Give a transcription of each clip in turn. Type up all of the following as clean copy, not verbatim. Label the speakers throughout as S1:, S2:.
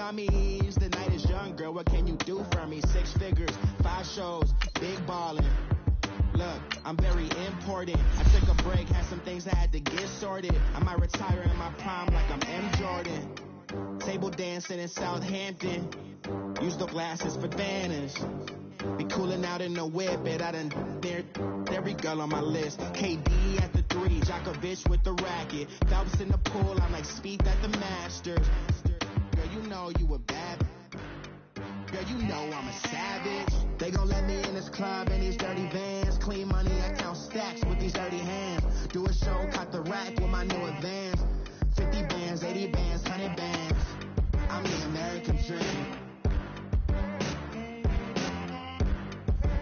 S1: dummies. The night is young, girl, what can you do for me? 6 figures, 5 shows, big ballin'. Look, I'm very important. I took a break, had some things I had to get sorted. I might retire in my prime like I'm M. Jordan. Table dancing in Southampton. Use the glasses for advantage. Be cooling out in the whip, but I done every girl on my list. KD at the 3, Djokovic with the racket. Phelps in the pool, I'm like Speed at the Masters. Girl, you know you a bad. Girl, you know I'm a savage. They gon' let me in this club in these dirty vans. Clean money, I count stacks with these dirty hands. Do a show, cut the rack with my new advance. 50 bands, 80 bands, 100 bands. I'm the American dream.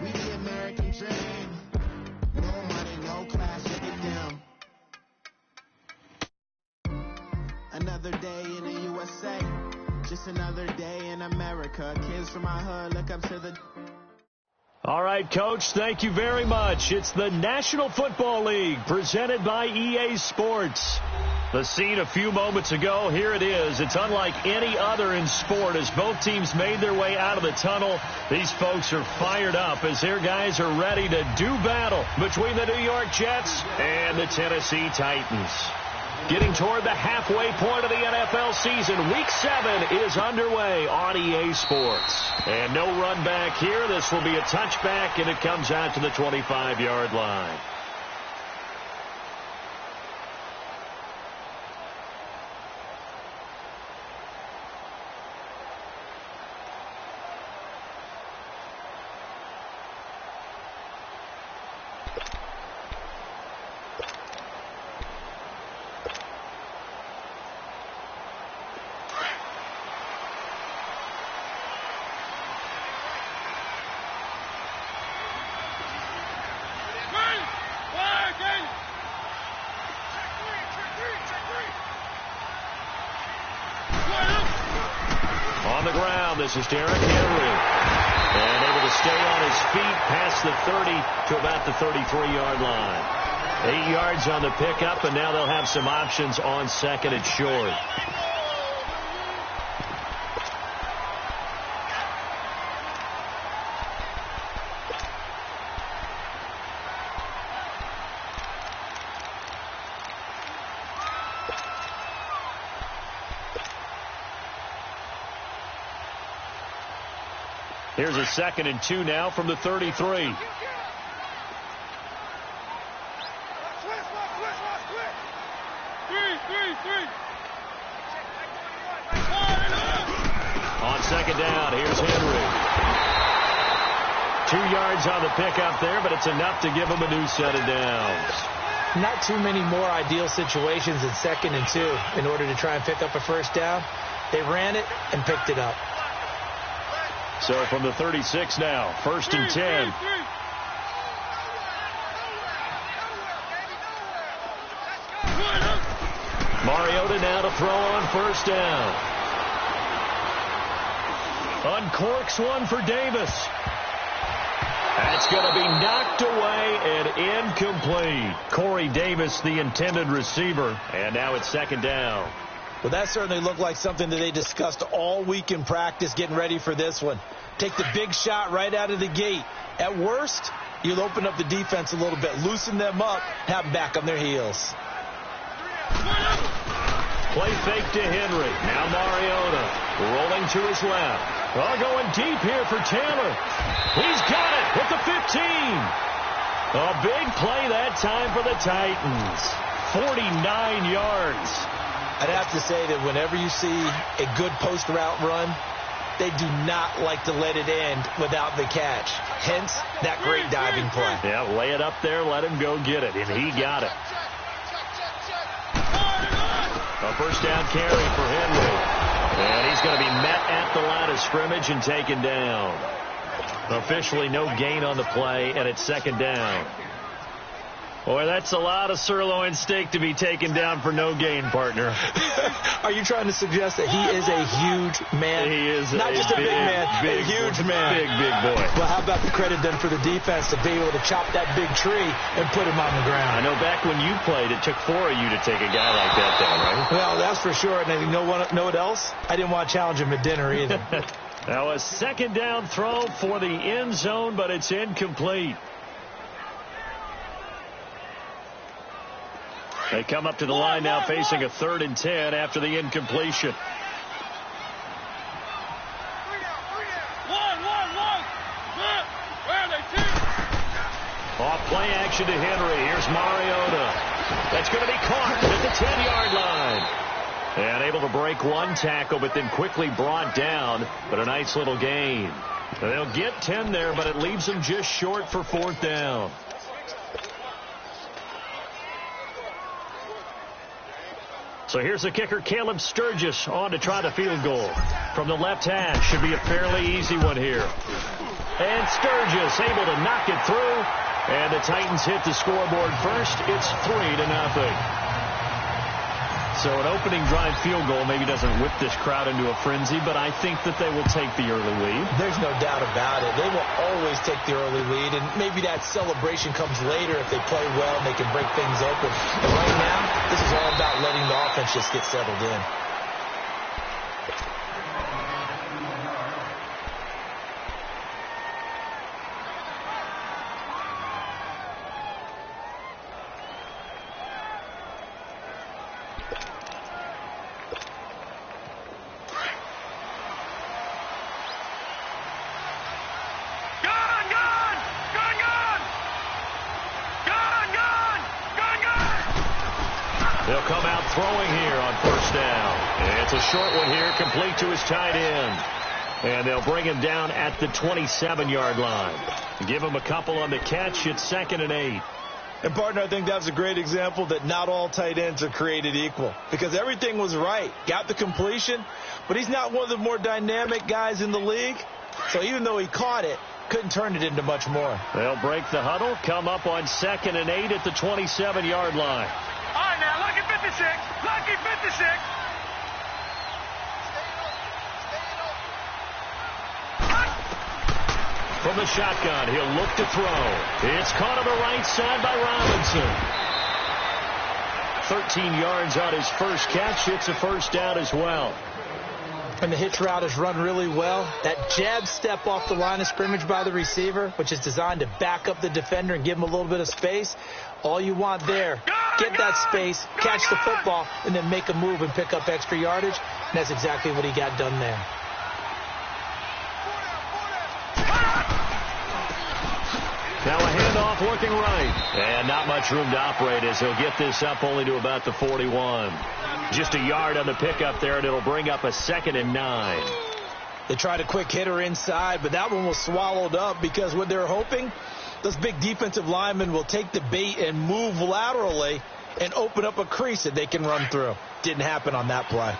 S1: We the American dream. No money, no class, look at them. Another day in the USA. Just another day in America. Kids from my hood look up to the...
S2: All right, Coach, thank you very much. It's the National Football League presented by EA Sports. The scene a few moments ago, here it is. It's unlike any other in sport as both teams made their way out of the tunnel. These folks are fired up as their guys are ready to do battle between the New York Jets and the Tennessee Titans. Getting toward the halfway point of the NFL season, Week 7 is underway on EA Sports. And no run back here. This will be a touchback, and it comes out to the 25-yard line. On the ground, this is Derrick Henry. And able to stay on his feet past the 30 to about the 33-yard line. 8 yards on the pickup, and now they'll have some options on second and short. Here's a 2nd and 2 now from the 33. On second down, here's Henry. 2 yards on the pickup there, but it's enough to give him a new set of downs.
S3: Not too many more ideal situations in 2nd and 2 in order to try and pick up a first down. They ran it and picked it up.
S2: So from the 36 now, 1st and 10. Mariota now to throw on 1st down. Uncorks one for Davis. That's going to be knocked away and incomplete. Corey Davis, the intended receiver. And now it's 2nd down.
S3: Well, that certainly looked like something that they discussed all week in practice getting ready for this one. Take the big shot right out of the gate. At worst, you'll open up the defense a little bit, loosen them up, have them back on their heels.
S2: Play fake to Henry. Now Mariota rolling to his left. Oh, going deep here for Taylor. He's got it at the 15. A big play that time for the Titans. 49 yards.
S3: I'd have to say that whenever you see a good post route run, they do not like to let it end without the catch. Hence, that great diving play.
S2: Yeah, lay it up there, let him go get it, and he got it. A 1st down carry for Henry. And he's going to be met at the line of scrimmage and taken down. Officially no gain on the play, and it's 2nd down. Boy, that's a lot of sirloin steak to be taken down for no gain, partner.
S3: Are you trying to suggest that he is a huge man?
S2: He is
S3: not just a big man, a huge man.
S2: Big boy.
S3: Well, how about the credit then for the defense to be able to chop that big tree and put him on the ground?
S2: I know back when you played, it took 4 of you to take a guy like that down, right?
S3: Well, that's for sure. And you know what else? I didn't want to challenge him at dinner either.
S2: Now a second down throw for the end zone, but it's incomplete. They come up to the line now facing a 3rd and 10 after the incompletion. Off play action to Henry. Here's Mariota. That's going to be caught at the 10-yard line. And able to break one tackle, but then quickly brought down. But a nice little gain. They'll get 10 there, but it leaves them just short for 4th down. So here's the kicker, Caleb Sturgis, on to try the field goal. From the left hash, should be a fairly easy one here. And Sturgis able to knock it through. And the Titans hit the scoreboard first. It's 3-0. So an opening drive field goal maybe doesn't whip this crowd into a frenzy, but I think that they will take the early lead.
S3: There's no doubt about it. They will always take the early lead, and maybe that celebration comes later if they play well and they can break things open. But right now, this is all about letting the offense just get settled in.
S2: They'll come out throwing here on 1st down. It's a short one here, complete to his tight end. And they'll bring him down at the 27-yard line. Give him a couple on the catch. It's 2nd and 8.
S3: And, partner, I think that's a great example that not all tight ends are created equal. Because everything was right. Got the completion, but he's not one of the more dynamic guys in the league. So even though he caught it, couldn't turn it into much more.
S2: They'll break the huddle, come up on 2nd and 8 at the 27-yard line.
S4: All right, now, lucky 56. Lucky 56.
S2: From the shotgun, he'll look to throw. It's caught on the right side by Robinson. 13 yards on his first catch. It's a 1st down as well.
S3: And the hitch route is run really well. That jab step off the line of scrimmage by the receiver, which is designed to back up the defender and give him a little bit of space. All you want there, get that space, catch the football, and then make a move and pick up extra yardage. And that's exactly what he got done there.
S2: Now a handoff looking right. And not much room to operate as he'll get this up only to about the 41. Just a yard on the pickup there, and it'll bring up a 2nd and 9.
S3: They tried a quick hitter inside, but that one was swallowed up because what they're hoping, those big defensive linemen will take the bait and move laterally and open up a crease that they can run through. Didn't happen on that play.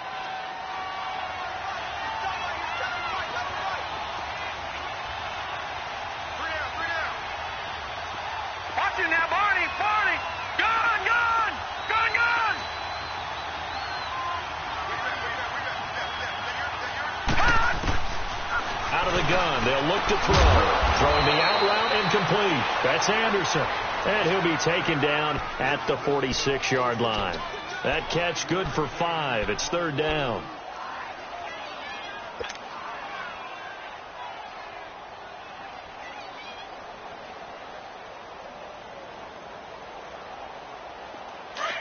S4: Watch it now, Barney. Barney. Gun, gun. Gun, gun.
S2: Out of the gun, they'll look to throw. Throwing the out route, incomplete. That's Anderson. And he'll be taken down at the 46-yard line. That catch good for 5. It's 3rd down.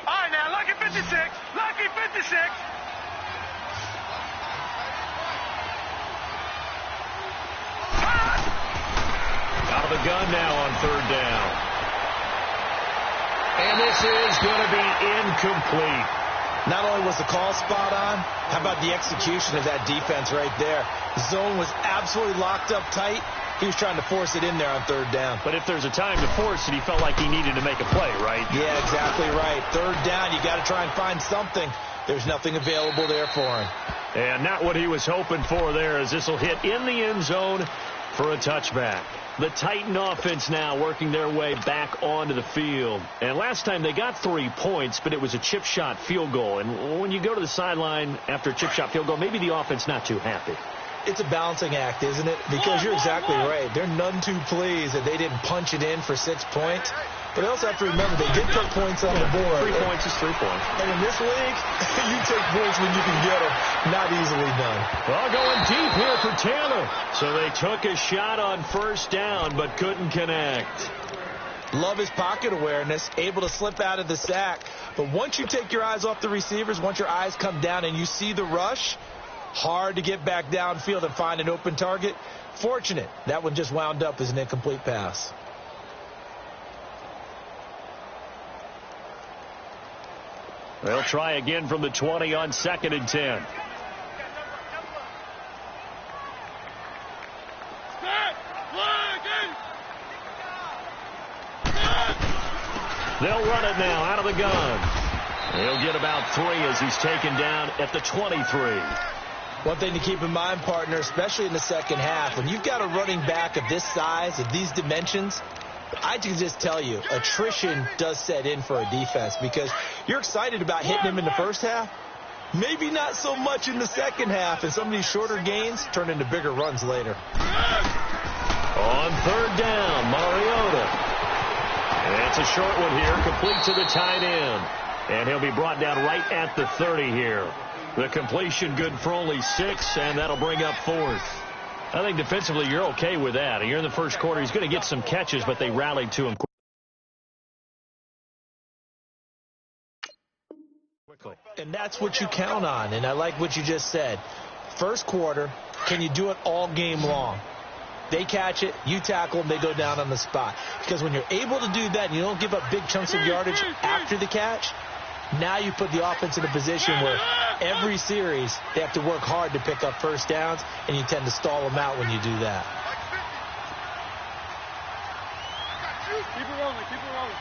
S4: All right, now, lucky 56. Lucky 56.
S2: Out of the gun now on 3rd down. And this is going to be incomplete.
S3: Not only was the call spot on, how about the execution of that defense right there? The zone was absolutely locked up tight. He was trying to force it in there on 3rd down.
S2: But if there's a time to force it, he felt like he needed to make a play, right?
S3: Yeah, exactly right. 3rd down, you got to try and find something. There's nothing available there for him.
S2: And not what he was hoping for there, as this will hit in the end zone for a touchback. The Titan offense now working their way back onto the field. And last time they got 3 points, but it was a chip shot field goal. And when you go to the sideline after a chip shot field goal, maybe the offense not too happy.
S3: It's a balancing act, isn't it? Because you're exactly right. They're none too pleased that they didn't punch it in for 6 points. But they also have to remember they did put points on the board.
S2: 3 points is 3 points.
S3: And in this league, you take points when you can get them. Not easily done.
S2: Well, going deep here for Taylor. So they took a shot on first down, but couldn't connect.
S3: Love his pocket awareness, able to slip out of the sack. But once you take your eyes off the receivers, once your eyes come down and you see the rush, hard to get back downfield and find an open target. Fortunate, that one just wound up as an incomplete pass.
S2: They'll try again from the 20 on 2nd and 10. They'll run it now out of the gun. He'll get about 3 as he's taken down at the 23.
S3: One thing to keep in mind, partner, especially in the second half, when you've got a running back of this size, of these dimensions, I can just tell you, attrition does set in for a defense because you're excited about hitting him in the first half. Maybe not so much in the second half, and some of these shorter gains turn into bigger runs later.
S2: On 3rd down, Mariota. And it's a short one here, complete to the tight end. And he'll be brought down right at the 30 here. The completion good for only 6, and that'll bring up 4th. I think defensively you're okay with that. You're in the first quarter. He's going to get some catches, but they rallied to him quickly.
S3: And that's what you count on, and I like what you just said. First quarter, can you do it all game long? They catch it, you tackle them, they go down on the spot. Because when you're able to do that and you don't give up big chunks of yardage after the catch, now you put the offense in a position where every series they have to work hard to pick up first downs, and you tend to stall them out when you do that.
S4: Keep it rolling, keep it rolling.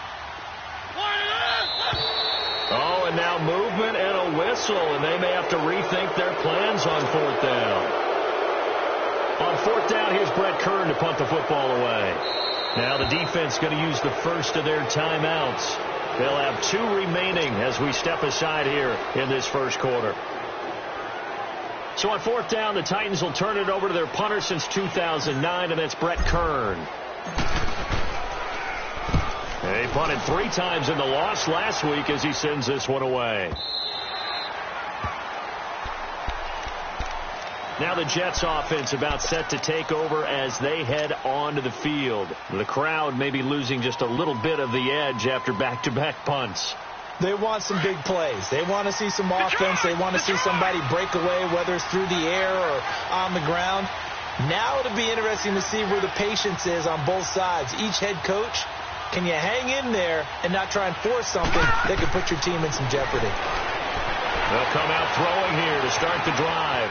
S2: Oh, and now movement and a whistle, and they may have to rethink their plans on 4th down. On 4th down, here's Brett Kern to punt the football away. Now the defense going to use the first of their timeouts. They'll have 2 remaining as we step aside here in this first quarter. So on 4th down, the Titans will turn it over to their punter since 2009, and that's Brett Kern. He punted 3 times in the loss last week as he sends this one away. Now the Jets offense about set to take over as they head onto the field. The crowd may be losing just a little bit of the edge after back-to-back punts.
S3: They want some big plays. They want to see some offense. They want to see somebody break away, whether it's through the air or on the ground. Now it'll be interesting to see where the patience is on both sides. Each head coach, can you hang in there and not try and force something that could put your team in some jeopardy?
S2: They'll come out throwing here to start the drive.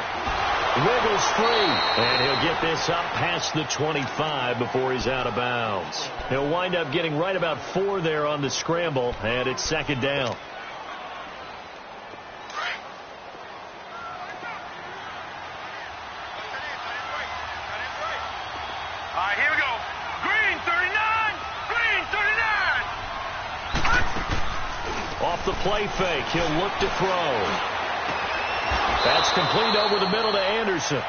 S2: Wiggles free, and he'll get this up past the 25 before he's out of bounds. He'll wind up getting right about 4 there on the scramble, and it's 2nd down.
S4: All right, here we go. Green 39, green 39.
S2: Off the play fake, he'll look to throw. That's complete over the middle to Anderson.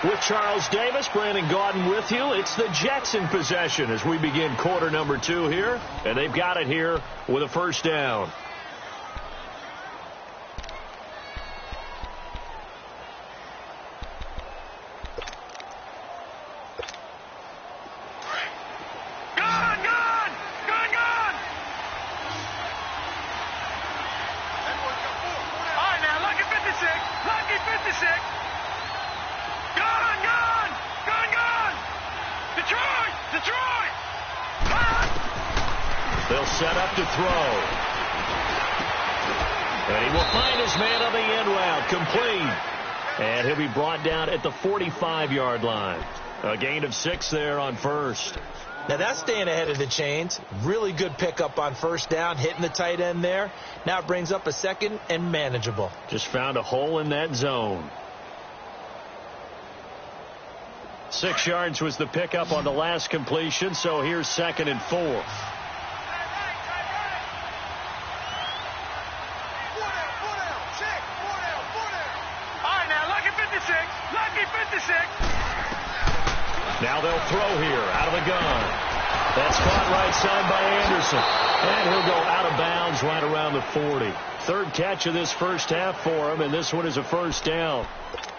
S2: With Charles Davis, Brandon Gaudin with you. It's the Jets in possession as we begin quarter number 2 here. And they've got it here with a first down. They'll set up to throw. And he will find his man on the end route, complete. And he'll be brought down at the 45-yard line. A gain of 6 there on first.
S3: Now that's staying ahead of the chains. Really good pickup on first down, hitting the tight end there. Now it brings up a 2nd and manageable.
S2: Just found a hole in that zone. 6 yards was the pickup on the last completion, so here's 2nd and 4.
S4: All right, now, lucky 56. Lucky 56.
S2: Now they'll throw here out of the gun. That's caught right side by Anderson. And he'll go out of bounds right around the 40. 3rd catch of this first half for him, and this one is a first down.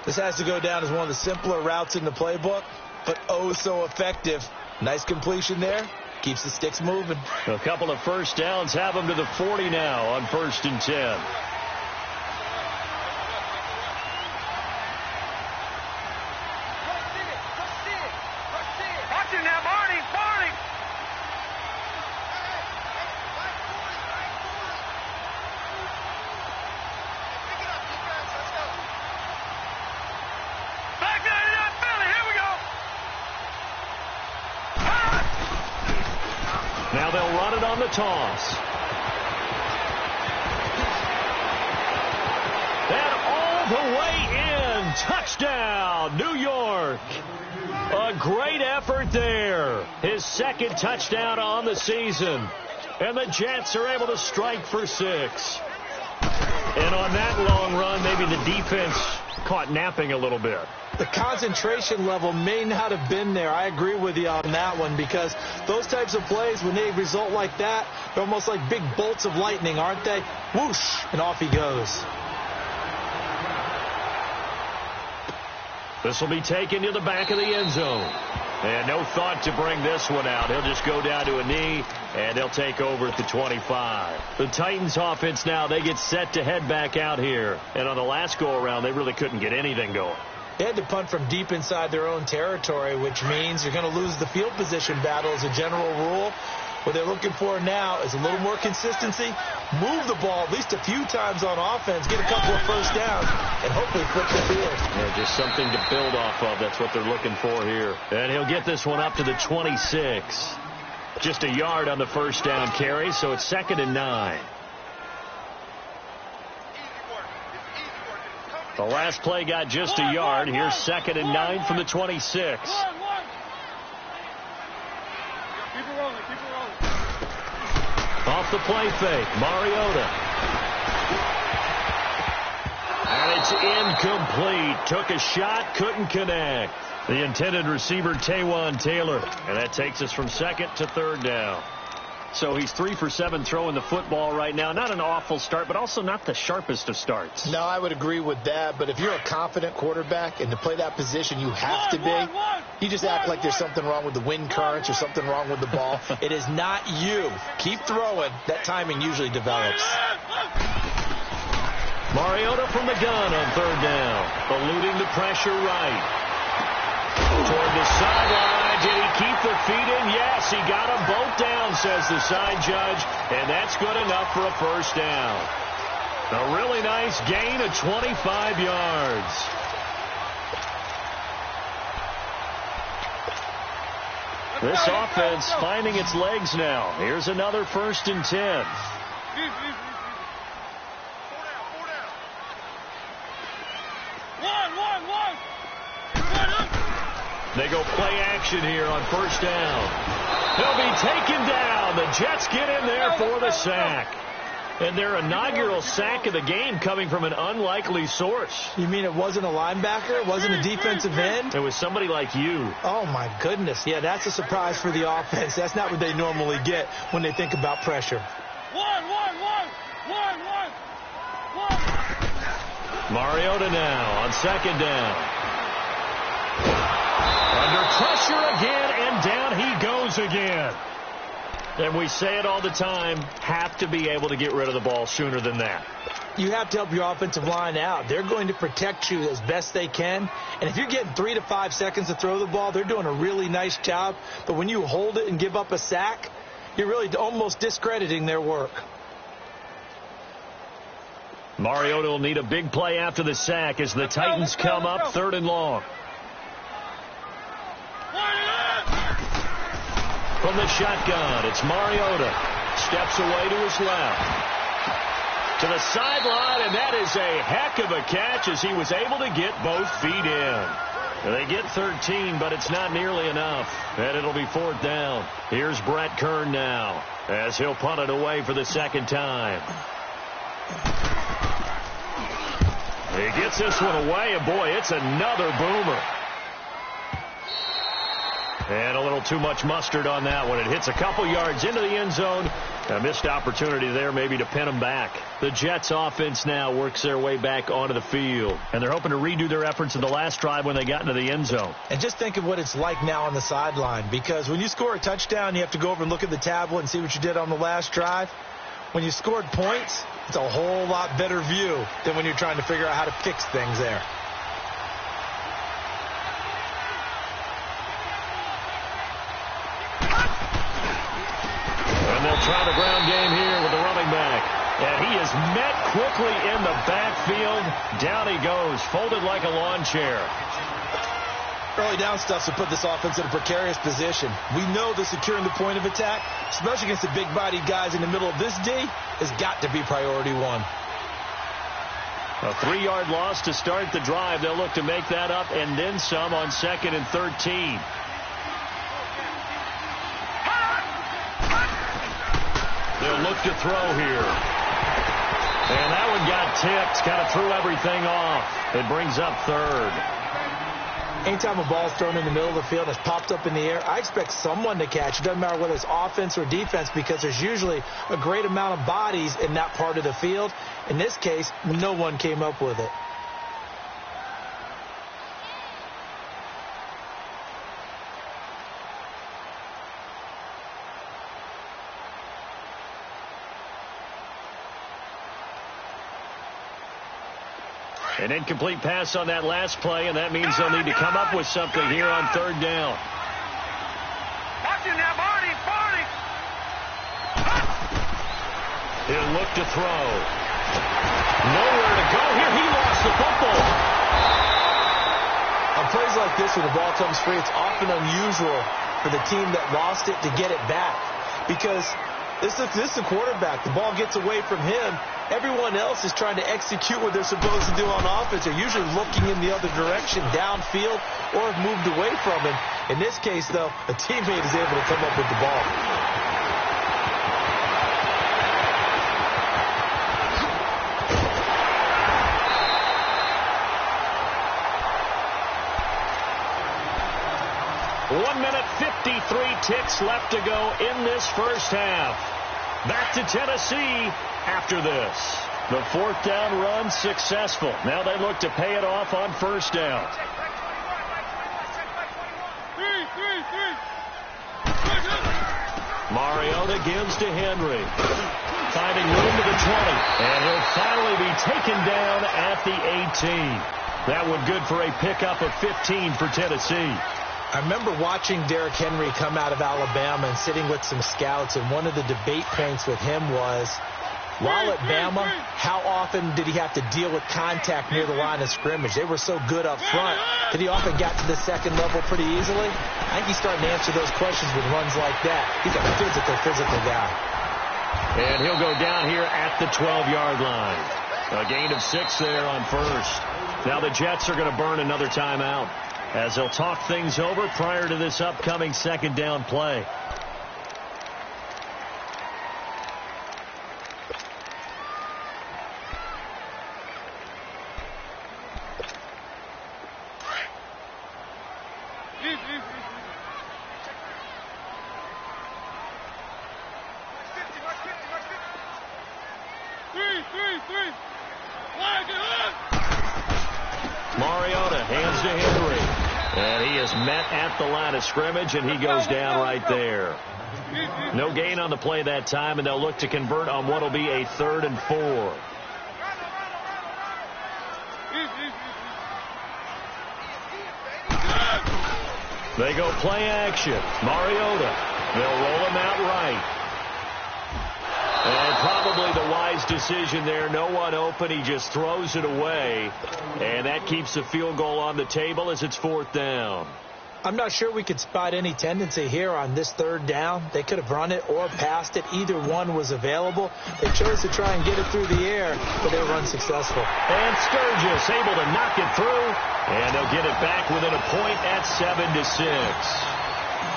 S3: This has to go down as one of the simpler routes in the playbook, but oh so effective. Nice completion there. Keeps the sticks moving.
S2: A couple of first downs have him to the 40 now on 1st and 10.
S4: Watch it now, Barney. Barney. Back there, Philly. Here we go.
S2: Now they'll run it on the toss. And all the way in. Touchdown, New York. A great effort there. His 2nd touchdown on the season. And the Jets are able to strike for 6. And on that long run, maybe the defense caught napping a little bit.
S3: The concentration level may not have been there. I agree with you on that one, because those types of plays, when they result like that, they're almost like big bolts of lightning, aren't they? Whoosh, and off he goes.
S2: This will be taken to the back of the end zone. And no thought to bring this one out. He'll just go down to a knee, and they'll take over at the 25. The Titans offense now, they get set to head back out here. And on the last go-around, they really couldn't get anything going.
S3: They had to punt from deep inside their own territory, which means you're going to lose the field position battle as a general rule. What they're looking for now is a little more consistency, move the ball at least a few times on offense, get a couple of first downs, and hopefully flip the field.
S2: Yeah, just something to build off of. That's what they're looking for here. And he'll get this one up to the 26. Just a yard on the first down carry, so it's 2nd and 9. The last play got just a yard. Here's 2nd and 9 from the 26. Off the play fake, Mariota. And it's incomplete. Took a shot, couldn't connect. The intended receiver, Taywan Taylor. And that takes us from 2nd to 3rd down. So he's 3 for 7 throwing the football right now. Not an awful start, but also not the sharpest of starts.
S5: No, I would agree with that. But if you're a confident quarterback and to play that position, you have to be. You just act like there's something wrong with the wind currents or something wrong with the ball.
S3: It is not you. Keep throwing. That timing usually develops.
S2: Mariota from the gun on 3rd down. Eluding the pressure right. Toward the sideline. Did he keep the feet in? Yes, he got them both down, says the side judge. And that's good enough for a first down. A really nice gain of 25 yards. This offense finding its legs now. Here's another 1st and 10. They go play action here on 1st down. He'll be taken down. The Jets get in there for the sack. And their inaugural sack of the game coming from an unlikely source.
S3: You mean it wasn't a linebacker? It wasn't a defensive end?
S2: It was somebody like you.
S3: Oh, my goodness. Yeah, that's a surprise for the offense. That's not what they normally get when they think about pressure.
S2: Mariota now on 2nd down. Under pressure again, and down he goes again. And we say it all the time, have to be able to get rid of the ball sooner than that.
S3: You have to help your offensive line out. They're going to protect you as best they can. And if you're getting 3 to 5 seconds to throw the ball, they're doing a really nice job. But when you hold it and give up a sack, you're really almost discrediting their work.
S2: Mariota will need a big play after the sack as the Titans come up 3rd and long. From the shotgun, it's Mariota. Steps away to his left. To the sideline, and that is a heck of a catch as he was able to get both feet in. They get 13, but it's not nearly enough. And it'll be 4th down. Here's Brett Kern now, as he'll punt it away for the second time. He gets this one away, and boy, it's another boomer. And a little too much mustard on that one. It hits a couple yards into the end zone. A missed opportunity there maybe to pin them back. The Jets offense now works their way back onto the field. And they're hoping to redo their efforts in the last drive when they got into the end zone.
S3: And just think of what it's like now on the sideline. Because when you score a touchdown, you have to go over and look at the tablet and see what you did on the last drive. When you scored points, it's a whole lot better view than when you're trying to figure out how to fix things there.
S2: Try the ground game here with the running back. And he is met quickly in the backfield. Down he goes, folded like a lawn chair.
S3: Early down stuff to put this offense in a precarious position. We know that securing the point of attack, especially against the big-bodied guys in the middle of this D, has got to be priority one.
S2: A 3-yard loss to start the drive. They'll look to make that up and then some on 2nd and 13. They'll look to throw here. And that one got tipped. Kind of threw everything off. It brings up 3rd.
S3: Anytime a ball's thrown in the middle of the field and it's popped up in the air, I expect someone to catch. It doesn't matter whether it's offense or defense, because there's usually a great amount of bodies in that part of the field. In this case, no one came up with it.
S2: An incomplete pass on that last play, and that means they'll need to come up with something here on 3rd down.
S4: Watching now, Barney.
S2: He'll look to throw. Nowhere to go here. He lost the football.
S3: On plays like this, when the ball comes free, it's often unusual for the team that lost it to get it back. Because this is the quarterback. The ball gets away from him. Everyone else is trying to execute what they're supposed to do on offense. They're usually looking in the other direction, downfield, or have moved away from him. In this case, though, a teammate is able to come up with the ball.
S2: One minute, 53 ticks left to go in this first half. Back to Tennessee after this. The 4th down run successful. Now they look to pay it off on 1st down. Mariota gives to Henry. Finding room to the 20. And he'll finally be taken down at the 18. That one good for a pickup of 15 for Tennessee.
S3: I remember watching Derrick Henry come out of Alabama and sitting with some scouts, and one of the debate points with him was, while at Bama, how often did he have to deal with contact near the line of scrimmage? They were so good up front that he often got to the second level pretty easily. I think he's starting to answer those questions with runs like that. He's a physical guy.
S2: And he'll go down here at the 12-yard line. A gain of 6 there on 1st. Now the Jets are going to burn another timeout, as they'll talk things over prior to this upcoming 2nd down play. Mariota hands to Henry. And he is met at the line of scrimmage, and he goes down right there. No gain on the play that time, and they'll look to convert on what will be a 3rd and 4. They go play action. Mariota. They'll roll him out right. And probably the wise decision there. No one open. He just throws it away. And that keeps the field goal on the table as it's 4th down.
S3: I'm not sure we could spot any tendency here on this 3rd down. They could have run it or passed it. Either one was available. They chose to try and get it through the air, but they were unsuccessful.
S2: And Sturgis able to knock it through. And they'll get it back within a point at 7-6.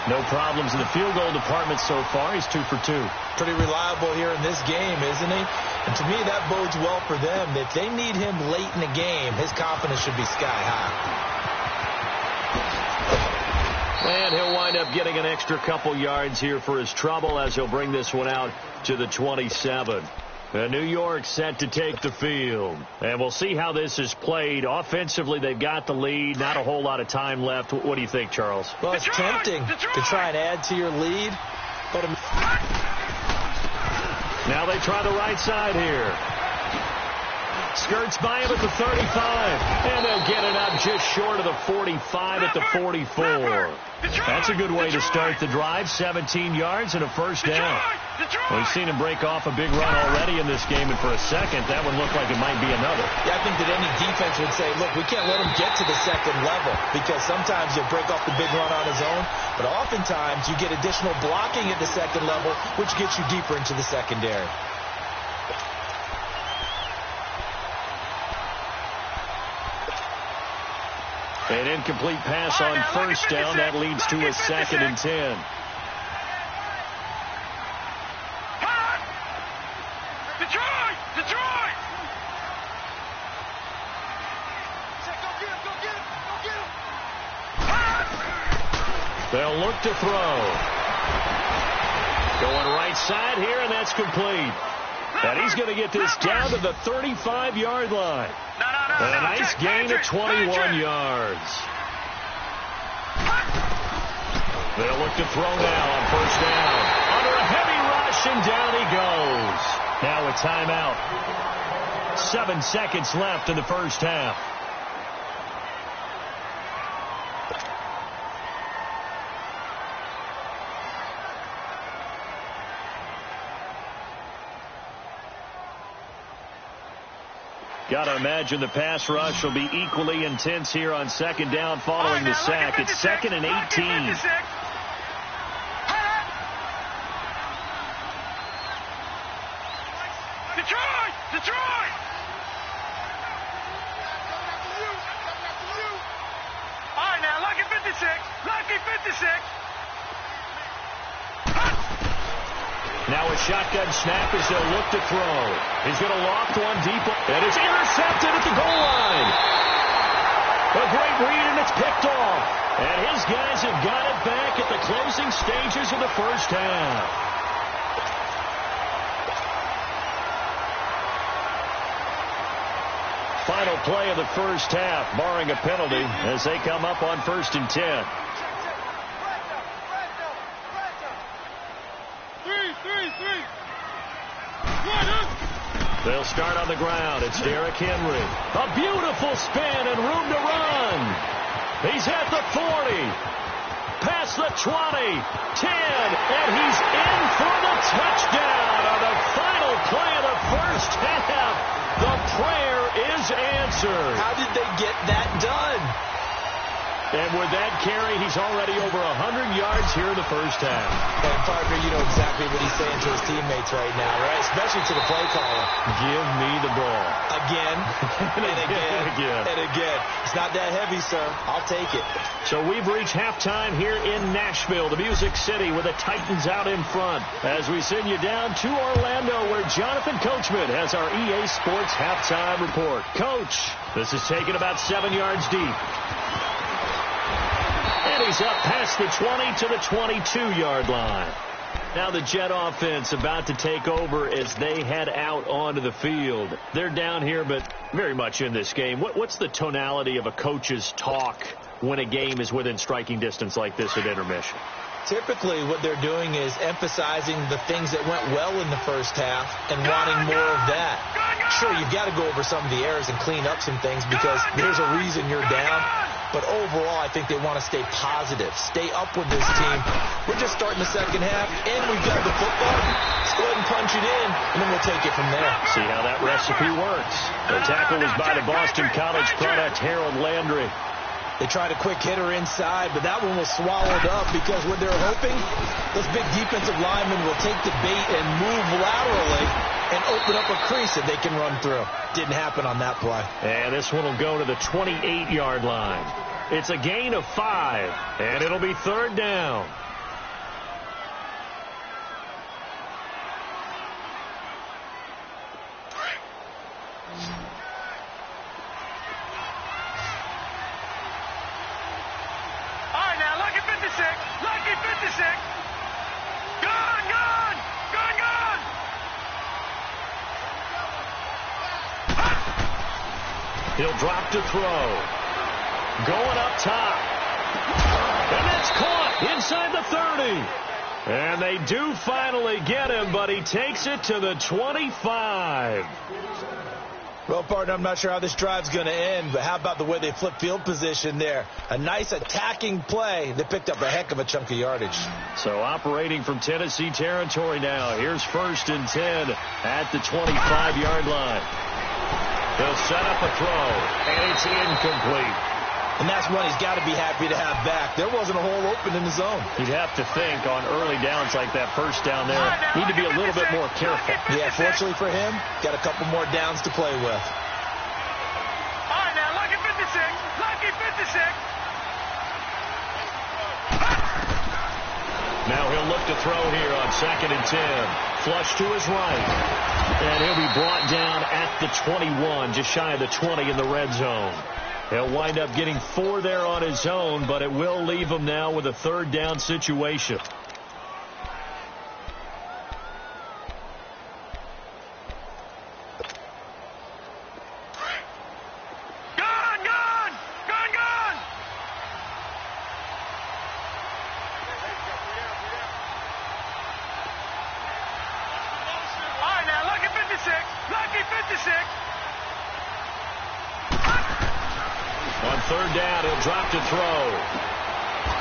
S2: No problems in the field goal department so far. He's 2 for 2.
S3: Pretty reliable here in this game, isn't he? And to me, that bodes well for them. If they need him late in the game, his confidence should be sky high.
S2: And he'll wind up getting an extra couple yards here for his trouble as he'll bring this one out to the 27. New York set to take the field. And we'll see how this is played. Offensively, they've got the lead. Not a whole lot of time left. What do you think, Charles?
S3: Well, it's tempting to try and add to your lead. But
S2: now they try the right side here. Skirts by him at the 35. And they'll get it up just short of the 45 at the 44. That's a good way to start the drive. 17 yards and a first down. We've seen him break off a big run already in this game, and for a second, that one looked like it might be another.
S3: Yeah, I think that any defense would say, look, we can't let him get to the second level, because sometimes he'll break off the big run on his own, but oftentimes you get additional blocking at the second level, which gets you deeper into the secondary.
S2: An incomplete pass on first down. That leads to a 2nd and 10.
S4: Detroit!
S2: They'll look to throw. Going right side here, and that's complete. And he's going to get this down to the 35-yard line. And a nice gain of 21 yards. They'll look to throw now on first down. Under a heavy rush, and down he goes. Now a timeout. 7 seconds left in the first half. Got to imagine the pass rush will be equally intense here on second down following the sack. It's 2nd and 18.
S4: Detroit! All right, now, lucky 56.
S2: Now a shotgun snap as they'll look to throw. He's going to loft one deep, and it's intercepted at the goal line. A great read, and it's picked off. And his guys have got it back at the closing stages of the first half. Final play of the first half, barring a penalty, as they come up on 1st and 10. They'll start on the ground. It's Derrick Henry. A beautiful spin and room to run. He's at the 40. Past the 20. 10. And he's in for the touchdown on the final play of the first half. The prayer is answered.
S3: How did they get that done?
S2: And with that carry, he's already over 100 yards here in the first half.
S3: And, partner, you know exactly what he's saying to his teammates right now, right? Especially to the play caller.
S2: Give me the ball.
S3: Again, and again. It's not that heavy, sir. I'll take it.
S2: So we've reached halftime here in Nashville, the Music City, with the Titans out in front. As we send you down to Orlando, where Jonathan Coachman has our EA Sports halftime report. Coach, this is taken about 7 yards deep. And he's up past the 20 to the 22-yard line. Now the Jet offense about to take over as they head out onto the field. They're down here, but very much in this game. What's the tonality of a coach's talk when a game is within striking distance like this at intermission?
S3: Typically, what they're doing is emphasizing the things that went well in the first half and wanting more of that. Sure, you've got to go over some of the errors and clean up some things because there's a reason you're down. But overall, I think they want to stay positive, stay up with this team. We're just starting the second half, and we've got the football. Let's go ahead and punch it in, and then we'll take it from there.
S2: See how that recipe works. The tackle was by the Boston College product, Harold Landry.
S3: They tried a quick hitter inside, but that one was swallowed up because when they're hoping, those big defensive linemen will take the bait and move laterally and open up a crease that they can run through. Didn't happen on that play.
S2: And this one will go to the 28-yard line. It's a gain of 5, and it'll be third down.
S4: Lucky 56. Gone, gone, gone, gone.
S2: He'll drop to throw. Going up top. And that's caught inside the 30. And they do finally get him, but he takes it to the 25.
S3: Well, partner, I'm not sure how this drive's going to end, but how about the way they flip field position there? A nice attacking play. They picked up a heck of a chunk of yardage.
S2: So operating from Tennessee territory now. Here's 1st and 10 at the 25-yard line. They'll set up a throw, and it's incomplete.
S3: And that's one he's got to be happy to have back. There wasn't a hole open in the zone.
S2: You'd have to think on early downs like that first down there, need to be a little bit more careful.
S3: Yeah, fortunately for him, got a couple more downs to play with.
S4: All right, now, lucky 56. Lucky 56.
S2: Now he'll look to throw here on 2nd and 10. Flush to his right. And he'll be brought down at the 21, just shy of the 20 in the red zone. He'll wind up getting 4 there on his own, but it will leave him now with a third down situation.
S4: Gone, gone, gone, gone. All right, now, lucky 56. Lucky 56.
S2: On third down, he'll drop to throw.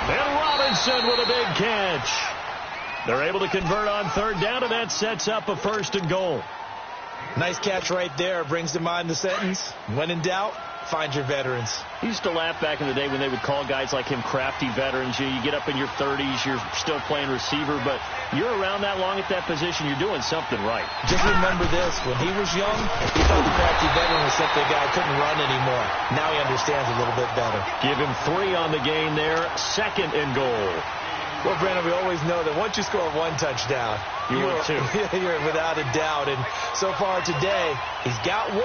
S2: And Robinson with a big catch. They're able to convert on third down, and that sets up a 1st and goal.
S3: Nice catch right there. Brings to mind the sentence, when in doubt, find your veterans.
S2: He used to laugh back in the day when they would call guys like him crafty veterans. You get up in your 30s, you're still playing receiver, but you're around that long at that position, you're doing something right.
S3: Just remember this, when he was young, he thought the crafty veteran was simply a guy who couldn't run anymore. Now he understands a little bit better.
S2: Give him 3 on the game there, 2nd and goal.
S3: Well, Brandon, we always know that once you score 1 touchdown,
S2: you're 2.
S3: You're without a doubt. And so far today, he's got 1,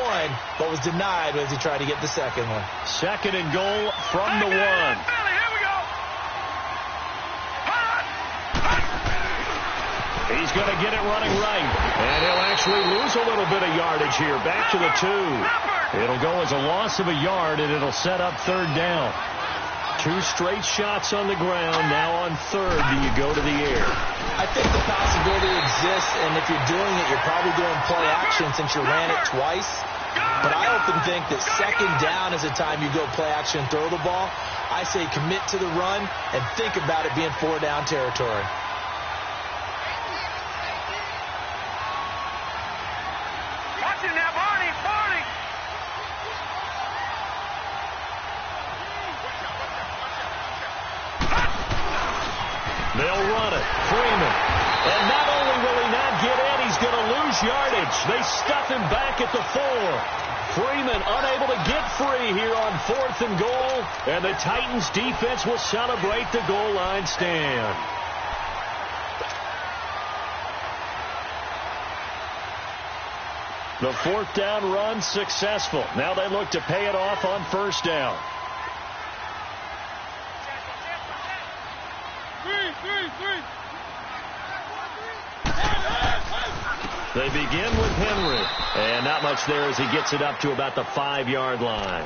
S3: but was denied as he tried to get the second one.
S2: 2nd and goal from the 1.
S4: Here we go.
S2: He's going to get it running right. And he'll actually lose a little bit of yardage here. Back to the 2. It'll go as a loss of a yard, and it'll set up third down. 2 straight shots on the ground. Now on third, do you go to the air?
S3: I think the possibility exists, and if you're doing it, you're probably doing play action since you ran it twice. But I often think that 2nd down is the time you go play action and throw the ball. I say commit to the run and think about it being 4-down territory.
S4: Watch it now, Barney, Barney.
S2: They'll run it. Freeman. And not only will he not get in, he's going to lose yardage. They stuff him back at the 4. Freeman unable to get free here on 4th and goal. And the Titans defense will celebrate the goal line stand. The 4th down run successful. Now they look to pay it off on 1st down. They begin with Henry. And not much there as he gets it up to about the 5-yard line.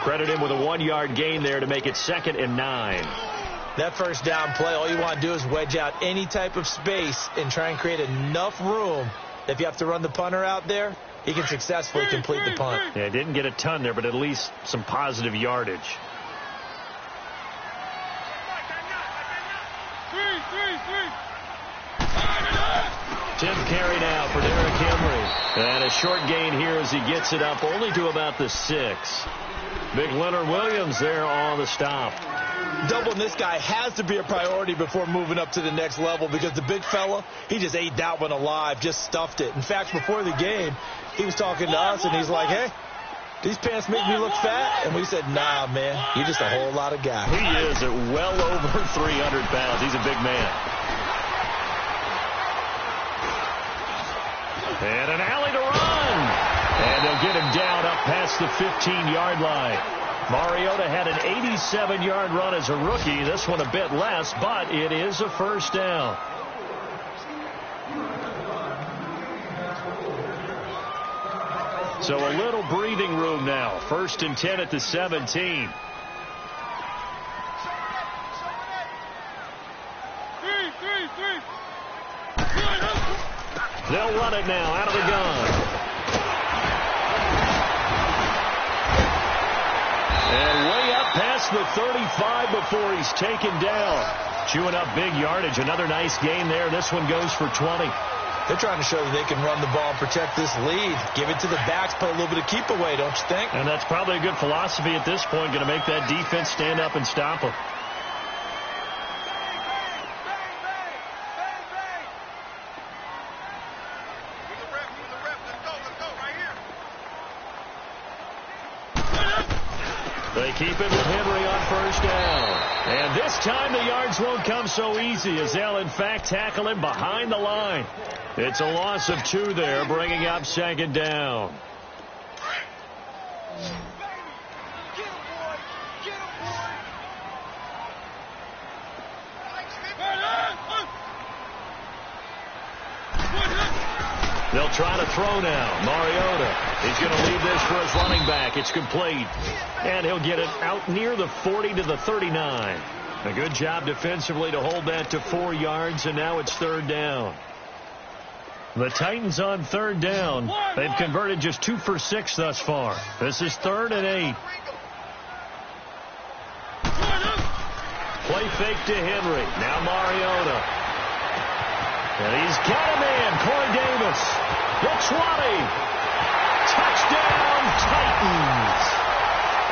S2: Credit him with a 1-yard gain there to make it 2nd and 9.
S3: That 1st down play, all you want to do is wedge out any type of space and try and create enough room. If you have to run the punter out there, he can successfully complete the punt.
S2: Yeah, didn't get a ton there, but at least some positive yardage. Tenth carry now for Derrick Henry. And a short gain here as he gets it up only to about the 6. Big Leonard Williams there on the stop.
S3: Doubling this guy has to be a priority before moving up to the next level because the big fella, he just ate that one alive, just stuffed it. In fact, before the game, he was talking to us, and he's like, hey, these pants make me look fat? And we said, nah, man, you're just a whole lot of guy.
S2: He is at well over 300 pounds. He's a big man. And an alley to run. And they'll get him down up past the 15-yard line. Mariota had an 87-yard run as a rookie. This one a bit less, but it is a first down. So a little breathing room now. 1st and 10 at the 17. They'll run it now out of the gun. And way up past the 35 before he's taken down. Chewing up big yardage. Another nice gain there. This one goes for 20.
S3: They're trying to show that they can run the ball and protect this lead. Give it to the backs, play a little bit of keep away, don't you think?
S2: And that's probably a good philosophy at this point. Going to make that defense stand up and stop them. They keep it with Henry on first down. And this time the yards won't come so easy as they'll, in fact, tackle him behind the line. It's a loss of 2 there, bringing up 2nd down. They'll try to throw now. Mariota. He's going to leave this for his running back. It's complete. And he'll get it out near the 40 to the 39. A good job defensively to hold that to 4 yards, and now it's 3rd down. The Titans on 3rd down. They've converted just 2 for 6 thus far. This is 3rd and 8. Play fake to Henry. Now Mariota. And he's got him in. Corey Davis. The 20. Touchdown, Titans.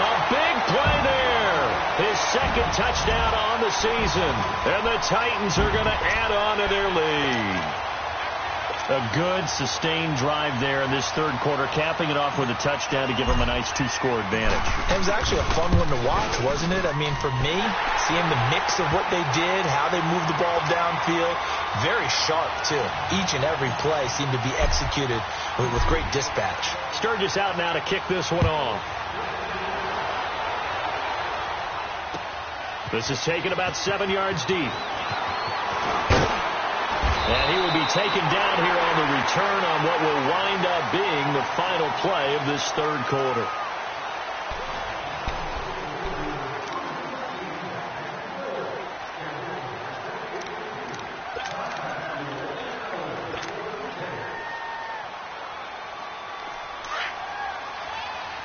S2: A big play there. His 2nd touchdown on the season. And the Titans are going to add on to their lead. A good, sustained drive there in this 3rd quarter, capping it off with a touchdown to give them a nice 2-score advantage.
S3: It was actually a fun one to watch, wasn't it? I mean, for me, seeing the mix of what they did, how they moved the ball downfield, very sharp, too. Each and every play seemed to be executed with great dispatch.
S2: Sturgis out now to kick this one off. This is taken about 7 yards deep. And he will be taken down here on the return on what will wind up being the final play of this 3rd quarter.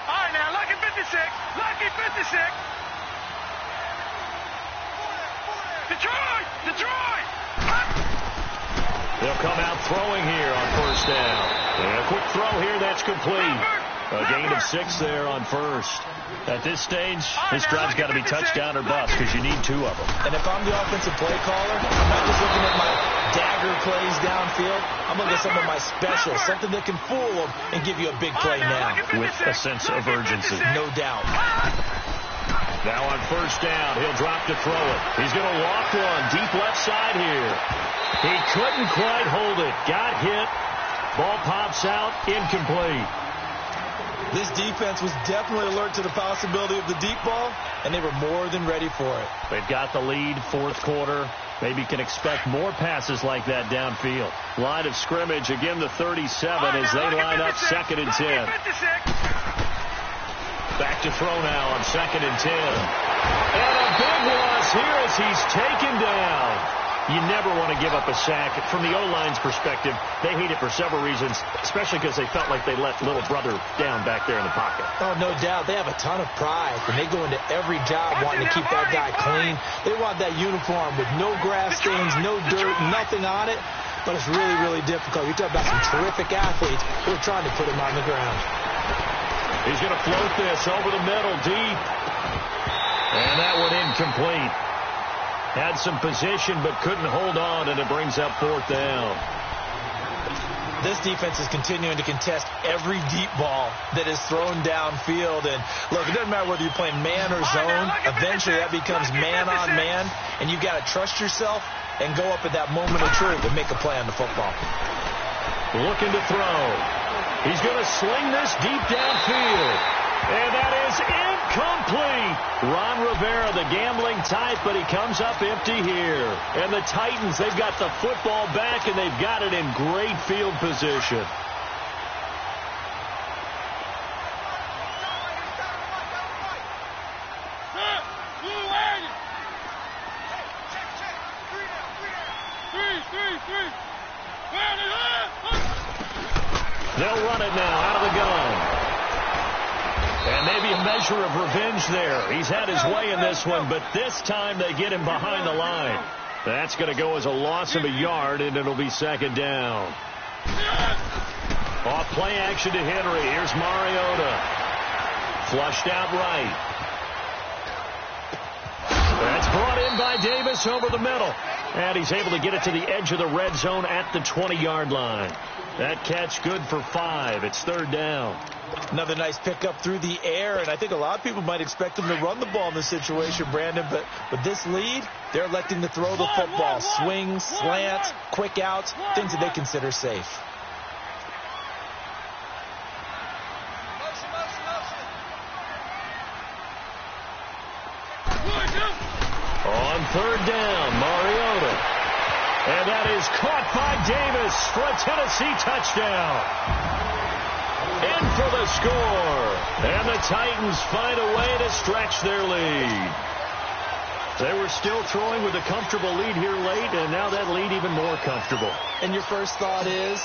S4: All right, now, lucky 56. Lucky 56. Detroit! Detroit!
S2: They'll come out throwing here on 1st down. And a quick throw here, that's complete. A gain of 6 there on 1st. At this stage, this drive's got to be touchdown or bust because you need 2 of them.
S3: And if I'm the offensive play caller, I'm not just looking at my dagger plays downfield. I'm looking at some of my specials, something that can fool them and give you a big play now.
S2: With a sense of urgency.
S3: No doubt.
S2: Now on 1st down, he'll drop to throw it. He's going to walk one deep left side here. He couldn't quite hold it. Got hit. Ball pops out. Incomplete.
S3: This defense was definitely alert to the possibility of the deep ball, and they were more than ready for it.
S2: They've got the lead, 4th quarter. Maybe can expect more passes like that downfield. Line of scrimmage, again the 37 as they line up 2nd and 10. Back to throw now on 2nd and 10. And a big loss here as he's taken down. You never want to give up a sack. From the O-line's perspective, they hate it for several reasons, especially because they felt like they let little brother down back there in the pocket.
S3: Oh, no doubt. They have a ton of pride, and they go into every job wanting to keep that guy clean. They want that uniform with no grass stains, no dirt, nothing on it, but it's really, really difficult. You're talking about some terrific athletes who are trying to put him on the ground.
S2: He's going to float this over the middle, deep. And that one incomplete. Had some position, but couldn't hold on, and it brings up 4th down.
S3: This defense is continuing to contest every deep ball that is thrown downfield. And, look, it doesn't matter whether you're playing man or zone. Eventually, that becomes man-on-man, and you've got to trust yourself and go up at that moment of truth and make a play on the football.
S2: Looking to throw. He's going to sling this deep downfield. And that is incomplete. Ron Rivera, the gambling type, but he comes up empty here. And the Titans, they've got the football back, and they've got it in great field position. They'll run it now out of the gun. And maybe a measure of revenge there. He's had his way in this one, but this time they get him behind the line. That's going to go as a loss of a yard, and it'll be 2nd down. Off play action to Henry. Here's Mariota. Flushed out right. That's brought in by Davis over the middle. And he's able to get it to the edge of the red zone at the 20-yard line. That catch good for 5. It's 3rd down.
S3: Another nice pickup through the air, and I think a lot of people might expect him to run the ball in this situation, Brandon, but with this lead, they're electing to throw the football. Swings, slants, quick outs, things that they consider safe.
S2: On 3rd down, Mariota. And that is caught by Davis for a Tennessee touchdown. In for the score. And the Titans find a way to stretch their lead. They were still throwing with a comfortable lead here late, and now that lead even more comfortable.
S3: And your first thought is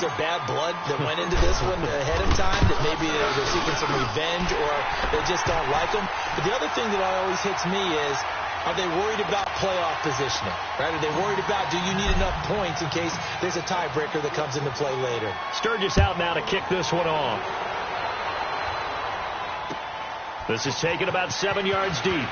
S3: there bad blood that went into this one ahead of time, that maybe they're seeking some revenge or they just don't like them? But the other thing that always hits me is, are they worried about playoff positioning? Right? Are they worried about, do you need enough points in case there's a tiebreaker that comes into play later?
S2: Sturgis out now to kick this one off. This is taken about 7 yards deep.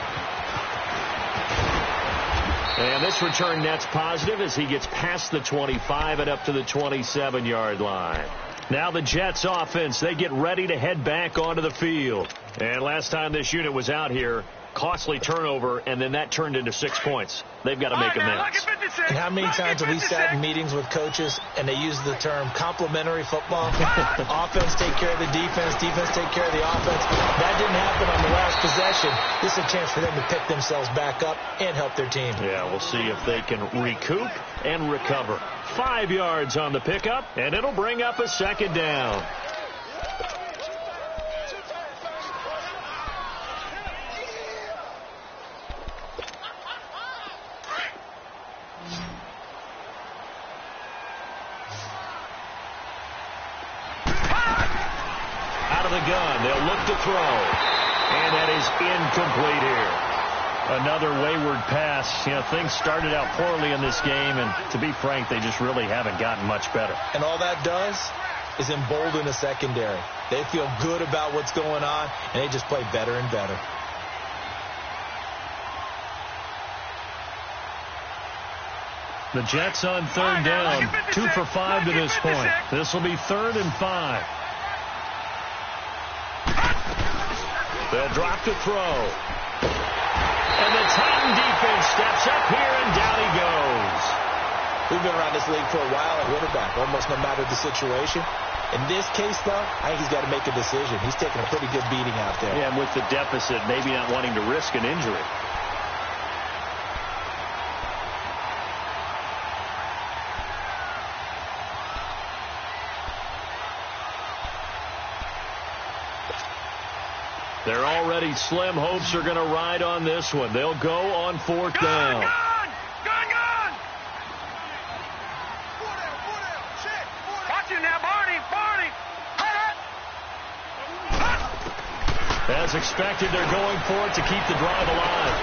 S2: And this return net's positive as he gets past the 25 and up to the 27-yard line. Now the Jets offense, they get ready to head back onto the field. And last time this unit was out here, costly turnover, and then that turned into 6 points. They've got to make amends.
S3: And how many times have we sat in meetings with coaches and they use the term complementary football? Offense take care of the defense, defense take care of the offense. That didn't happen on the last possession. This is a chance for them to pick themselves back up and help their team.
S2: Yeah, we'll see if they can recoup and recover. 5 yards on the pickup, and it'll bring up a 2nd down. Gun. They'll look to throw. And that is incomplete here. Another wayward pass. You know, things started out poorly in this game, and to be frank, they just really haven't gotten much better.
S3: And all that does is embolden the secondary. They feel good about what's going on, and they just play better and better.
S2: The Jets on 3rd down. 2 for 5 to this point. This will be 3rd and 5. They'll drop to throw. And the Titan defense steps up here, and down he goes.
S3: We've been around this league for a while at quarterback, almost no matter the situation. In this case, though, I think he's got to make a decision. He's taking a pretty good beating out there.
S2: Yeah, and with the deficit, maybe not wanting to risk an injury. They're already slim hopes are going to ride on this one. They'll go on 4th down.
S4: Gun! Watch him now, Barney!
S2: As expected, they're going for it to keep the drive alive.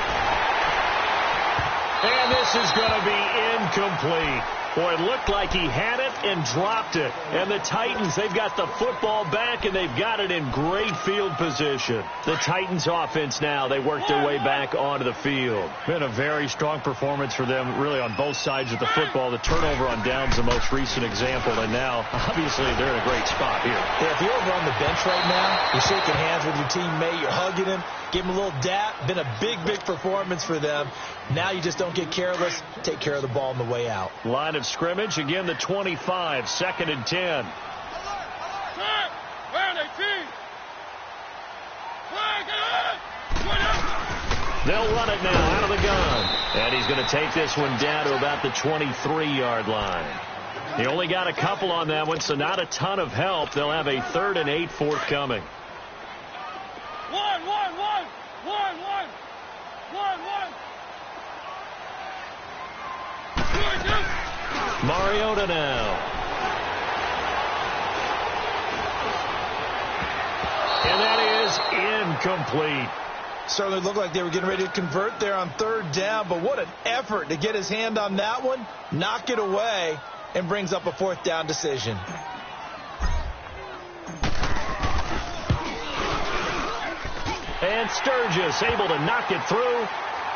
S2: And this is going to be incomplete. Boy, it looked like he had it and dropped it. And the Titans, they've got the football back, and they've got it in great field position. The Titans offense now, they work their way back onto the field.
S6: Been a very strong performance for them, really, on both sides of the football. The turnover on downs, the most recent example, and now, obviously, they're in a great spot here.
S3: Yeah, if you're over on the bench right now, you're shaking hands with your teammate, you're hugging him, give him a little dap. Been a big, big performance for them. Now you just don't get careless. Take care of the ball on the way out.
S2: Line of scrimmage, again the 25, 2nd and 10. They'll run it now out of the gun. And he's going to take this one down to about the 23-yard line. He only got a couple on that one, so not a ton of help. They'll have a 3rd and 8 forthcoming. Mariota now. And that is incomplete.
S3: Certainly looked like they were getting ready to convert there on 3rd down, but what an effort to get his hand on that one, knock it away, and brings up a 4th down decision.
S2: And Sturgis able to knock it through.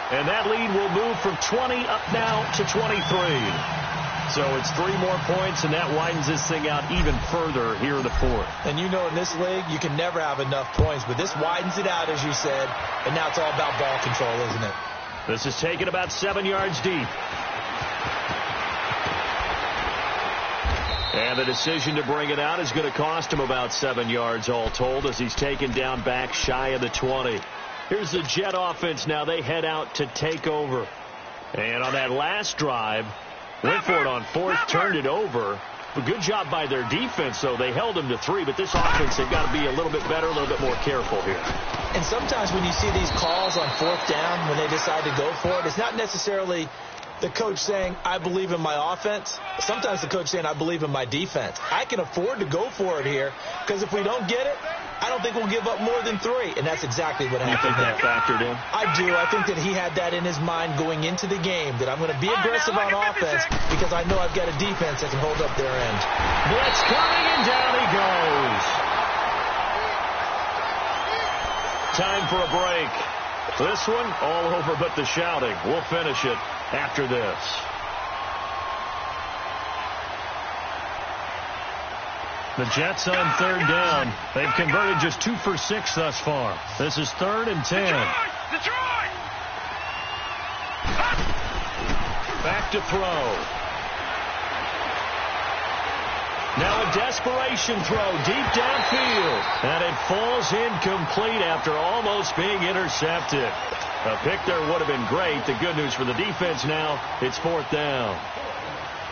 S2: And that lead will move from 20 up now to 23. So it's 3 more points, and that widens this thing out even further here in the 4th.
S3: And you know in this league, you can never have enough points, but this widens it out, as you said, and now it's all about ball control, isn't it?
S2: This is taken about 7 yards deep. And the decision to bring it out is going to cost him about 7 yards all told, as he's taken down back shy of the 20. Here's the Jet offense now. They head out to take over. And on that last drive, went for it on 4th, turned it over. A good job by their defense, though. They held them to 3, but this offense, they've got to be a little bit better, a little bit more careful here.
S3: And sometimes when you see these calls on 4th down, when they decide to go for it, it's not necessarily the coach saying, I believe in my offense. Sometimes the coach saying, I believe in my defense. I can afford to go for it here, because if we don't get it, I don't think we'll give up more than 3, and that's exactly what happened.
S2: You think that factored in?
S3: I do. I think that he had that in his mind going into the game, that I'm going to be aggressive on offense because I know I've got a defense that can hold up their end.
S2: Blitz coming, and down he goes. Time for a break. This one, all over but the shouting. We'll finish it after this.
S6: The Jets on 3rd down. They've converted just 2 for 6 thus far. This is 3rd and 10.
S4: Detroit!
S2: Back to throw. Now a desperation throw deep downfield. And it falls incomplete after almost being intercepted. A pick there would have been great. The good news for the defense now, it's 4th down.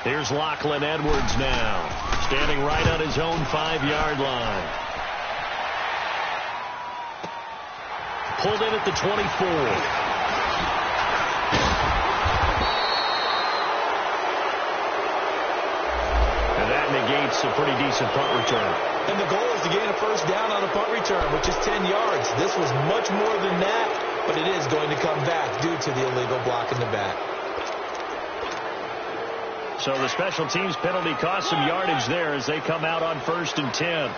S2: Here's Lachlan Edwards now, standing right on his own 5-yard line. Pulled in at the 24. And that negates a pretty decent punt return.
S3: And the goal is to gain a 1st down on a punt return, which is 10 yards. This was much more than that, but it is going to come back due to the illegal block in the back.
S2: So the special teams penalty cost some yardage there as they come out on 1st and 10.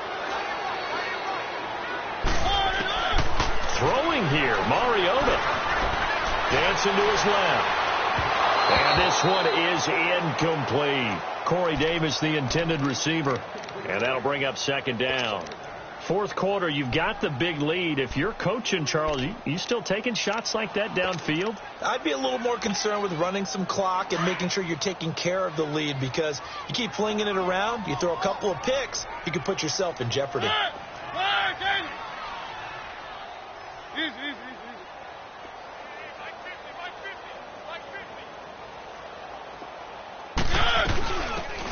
S2: Throwing here, Mariota. Dancing to his left. And this one is incomplete. Corey Davis, the intended receiver. And that'll bring up 2nd down. 4th quarter, you've got the big lead. If you're coaching, Charles, you still taking shots like that downfield?
S3: I'd be a little more concerned with running some clock and making sure you're taking care of the lead, because you keep flinging it around, you throw a couple of picks, you can put yourself in jeopardy.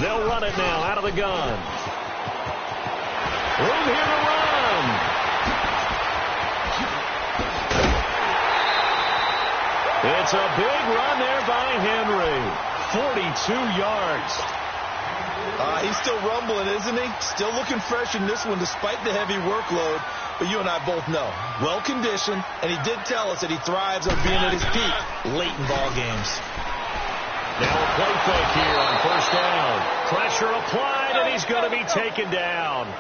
S2: They'll run it now out of the gun. Room here to run. It's a big run there by Henry. 42 yards.
S3: He's still rumbling, isn't he? Still looking fresh in this one despite the heavy workload. But you and I both know, well-conditioned, and he did tell us that he thrives on being at his peak late in ball games.
S2: Now a play fake here on first down. Pressure applied, and he's going to be taken down.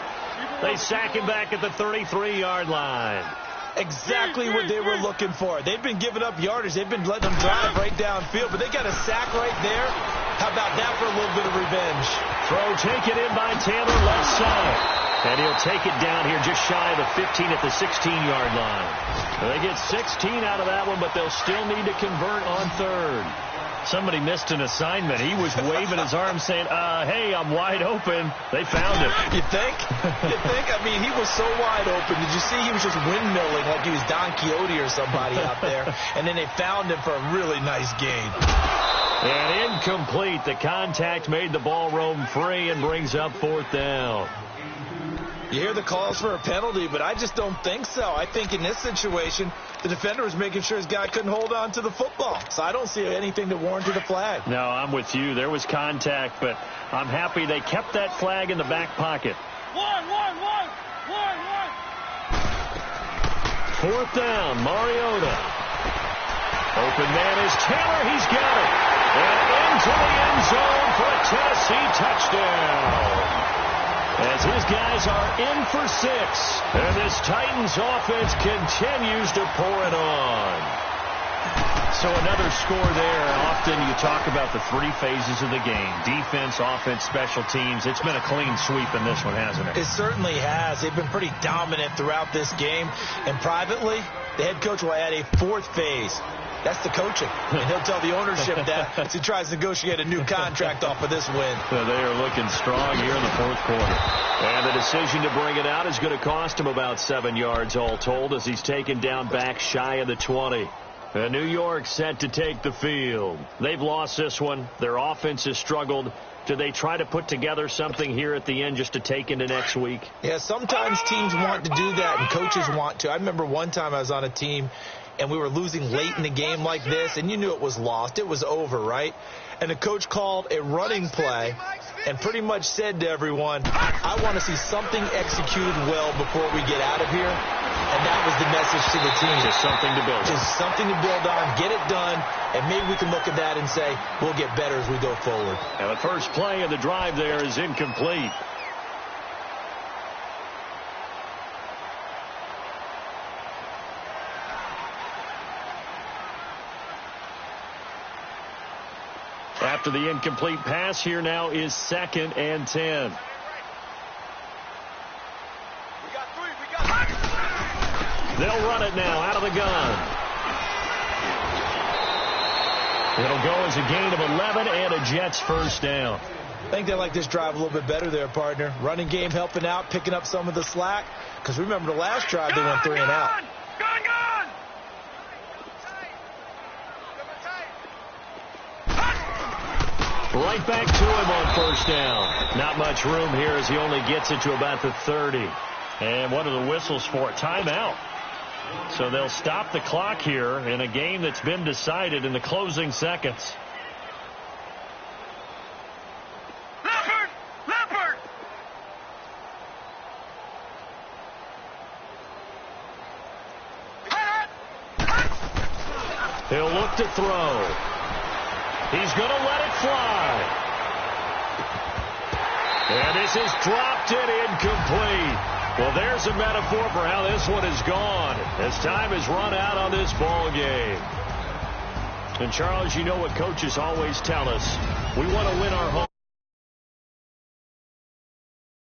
S2: They sack him back at the 33-yard line.
S3: Exactly what they were looking for. They've been giving up yardage. They've been letting them drive right downfield, but they got a sack right there. How about that for a little bit of revenge?
S2: Throw taken in by Taylor, left side. And he'll take it down here just shy of the 15 at the 16-yard line. They get 16 out of that one, but they'll still need to convert on third. Somebody missed an assignment. He was waving his arm saying, hey, I'm wide open. They found him.
S3: You think? You think? I mean, he was so wide open. Did you see he was just windmilling like he was Don Quixote or somebody out there? And then they found him for a really nice gain.
S2: And incomplete. The contact made the ball roam free and brings up fourth down.
S3: You hear the calls for a penalty, but I just don't think so. I think in this situation, the defender was making sure his guy couldn't hold on to the football. So I don't see anything that warranted a flag.
S2: No, I'm with you. There was contact, but I'm happy they kept that flag in the back pocket.
S4: One.
S2: Fourth down, Mariota. Open man is Taylor. He's got it. And into the end zone for a Tennessee touchdown. As his guys are in for 6. And this Titans offense continues to pour it on. So another score there. Often you talk about the 3 phases of the game. Defense, offense, special teams. It's been a clean sweep in this one, hasn't it?
S3: It certainly has. They've been pretty dominant throughout this game. And privately, the head coach will add a 4th phase. That's the coaching. And he'll tell the ownership that as he tries to negotiate a new contract off of this win.
S2: So they are looking strong here in the fourth quarter. And the decision to bring it out is going to cost him about 7 yards all told as he's taken down back shy of the 20. And New York set to take the field. They've lost this one. Their offense has struggled. Do they try to put together something here at the end just to take into next week?
S3: Yeah, sometimes teams want to do that and coaches want to. I remember one time I was on a team and we were losing late in the game like this, and you knew it was lost. It was over, right? And the coach called a running play and pretty much said to everyone, I want to see something executed well before we get out of here. And that was the message to the team.
S2: Just something to build on.
S3: Just something to build on, get it done, and maybe we can look at that and say, we'll get better as we go forward.
S2: And the first play of the drive there is incomplete. After the incomplete pass, here now is 2nd and 10. They'll run it now out of the gun. It'll go as a gain of 11 and a Jets first down.
S3: I think they like this drive a little bit better there, partner. Running game helping out, picking up some of the slack. Because remember the last drive, they went 3 and out.
S4: Gone!
S2: Right back to him on first down. Not much room here as he only gets it to about the 30. And what are the whistles for? Timeout. So they'll stop the clock here in a game that's been decided in the closing seconds.
S4: Leopard!
S2: He'll look to throw. He's going to let it fly. And this is dropped it incomplete. Well, there's a metaphor for how this one is gone as time has run out on this ball game. And, Charles, you know what coaches always tell us. We want to win our home.